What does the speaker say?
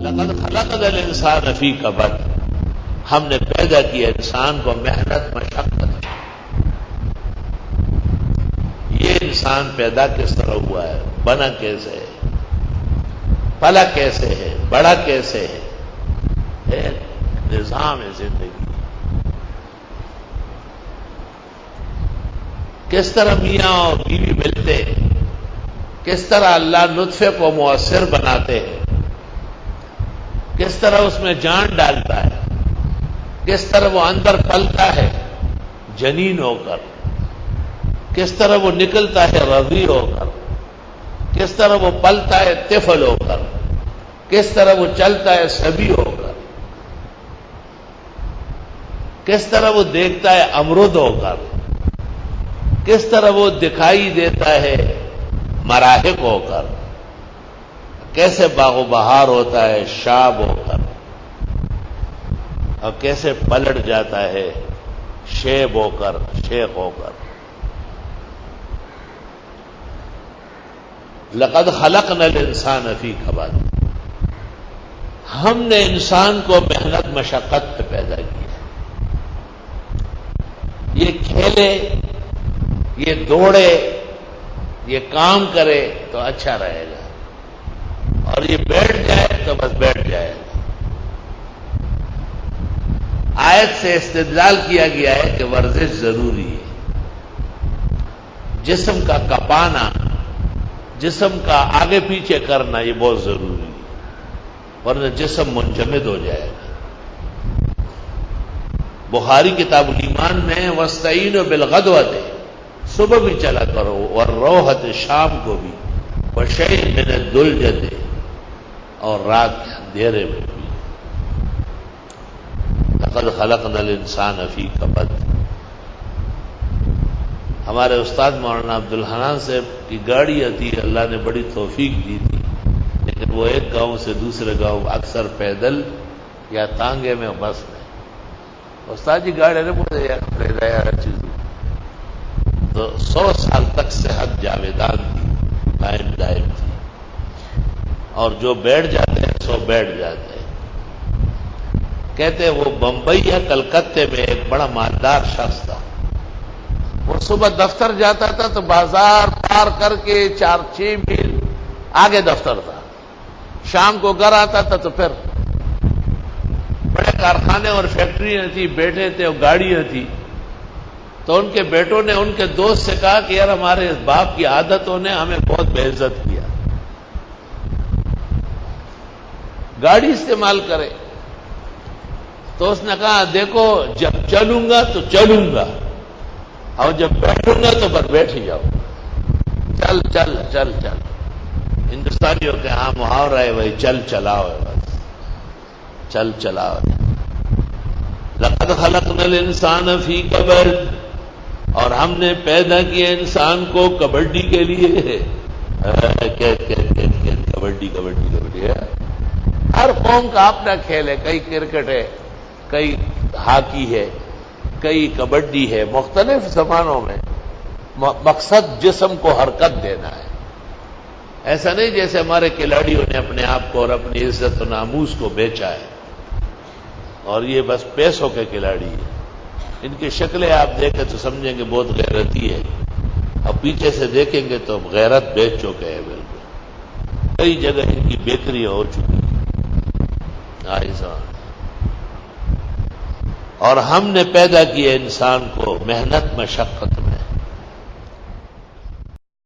لقد خلقنا الانسان فی کبد، ہم نے پیدا کیا انسان کو محنت مشقت۔ یہ انسان پیدا کس طرح ہوا ہے، بنا کیسے ہے، پلا کیسے ہے، بڑا کیسے ہے، نظام ہے زندگی۔ کس طرح میاں اور بیوی ملتے، کس طرح اللہ نطفے کو مؤثر بناتے ہیں، کس طرح اس میں جان ڈالتا ہے، کس طرح وہ اندر پلتا ہے جنین ہو کر، کس طرح وہ نکلتا ہے رضیع ہو کر، کس طرح وہ پلتا ہے طفل ہو کر، کس طرح وہ چلتا ہے صبی ہو کر، کس طرح وہ دیکھتا ہے امرد ہو کر، کس طرح وہ دکھائی دیتا ہے مراحق ہو کر، کیسے باغ و بہار ہوتا ہے شاب ہو کر، اور کیسے پلٹ جاتا ہے شیب ہو کر، شیخ ہو کر۔ لقد خلقنا الانسان فی کبد، ہم نے انسان کو محنت مشقت پہ پیدا کیا۔ یہ کھیلے، یہ دوڑے، یہ کام کرے تو اچھا رہے گا، اور یہ بیٹھ جائے تو بس بیٹھ جائے گا۔ آیت سے استدلال کیا گیا ہے کہ ورزش ضروری ہے، جسم کا کپانا، جسم کا آگے پیچھے کرنا یہ بہت ضروری ہے، ورنہ جسم منجمد ہو جائے گا۔ بخاری کتاب الایمان میں وَاسْتَعِینُوا بِالْغَدْوَةِ، صبح بھی چلا کرو، وَالرَّوْحَةِ شام کو بھی، وَشَيْءٍ مِّنَ الدُّلْجَةِ اور رات کے اندھیرے میں بھی۔ لقد خلقنا الانسان فی کبد۔ ہمارے استاد مولانا عبدالحنان صاحب کی گاڑی آتی، اللہ نے بڑی توفیق دی تھی، لیکن وہ ایک گاؤں سے دوسرے گاؤں اکثر پیدل یا تانگے میں بس میں۔ استاد جی گاڑی نے پوچھا یار چیز تو 100 سال تک صحت جاویدان تھی، قائم دائم تھی، اور جو بیٹھ جاتے ہیں سو بیٹھ جاتے ہیں۔ کہتے ہیں وہ بمبئی یا کلکتے میں ایک بڑا مالدار شخص تھا، وہ صبح دفتر جاتا تھا تو بازار پار کر کے 4-6 میل آگے دفتر تھا، شام کو گھر آتا تھا تو پھر بڑے کارخانے اور فیکٹریاں تھی، بیٹے تھے اور گاڑیاں تھی، تو ان کے بیٹوں نے ان کے دوست سے کہا کہ یار ہمارے باپ کی عادتوں نے ہمیں بہت بے عزت کیا، گاڑی استعمال کرے۔ تو اس نے کہا دیکھو جب چلوں گا تو چلوں گا، اور جب بیٹھوں گا تو بس بیٹھ ہی جاؤ، چل چل چل چل۔ ہندوستانیوں کے ہاں محاورہ ہے وہی چل چلاؤ ہے، بس چل چلاؤ ہے۔ لقد خلقنا الانسان فی کبد، اور ہم نے پیدا کیا انسان کو کبڈی کے لیے۔ کبڈی کبڈی کبڈی ہے، ہر قوم کا اپنا کھیل ہے، کئی کرکٹ ہے، کئی ہاکی ہے، کئی کبڈی ہے، مختلف زمانوں میں مقصد جسم کو حرکت دینا ہے۔ ایسا نہیں جیسے ہمارے کھلاڑیوں نے اپنے آپ کو اور اپنی عزت و ناموس کو بیچا ہے، اور یہ بس پیسوں کے کھلاڑی ہیں۔ ان کی شکلیں آپ دیکھیں تو سمجھیں گے بہت غیرتی ہے، اور پیچھے سے دیکھیں گے تو غیرت بیچ چکے ہیں بالکل۔ کئی جگہ ان کی بیکری ہو چکی ہے۔ اور ہم نے پیدا کیا انسان کو محنت مشقت میں۔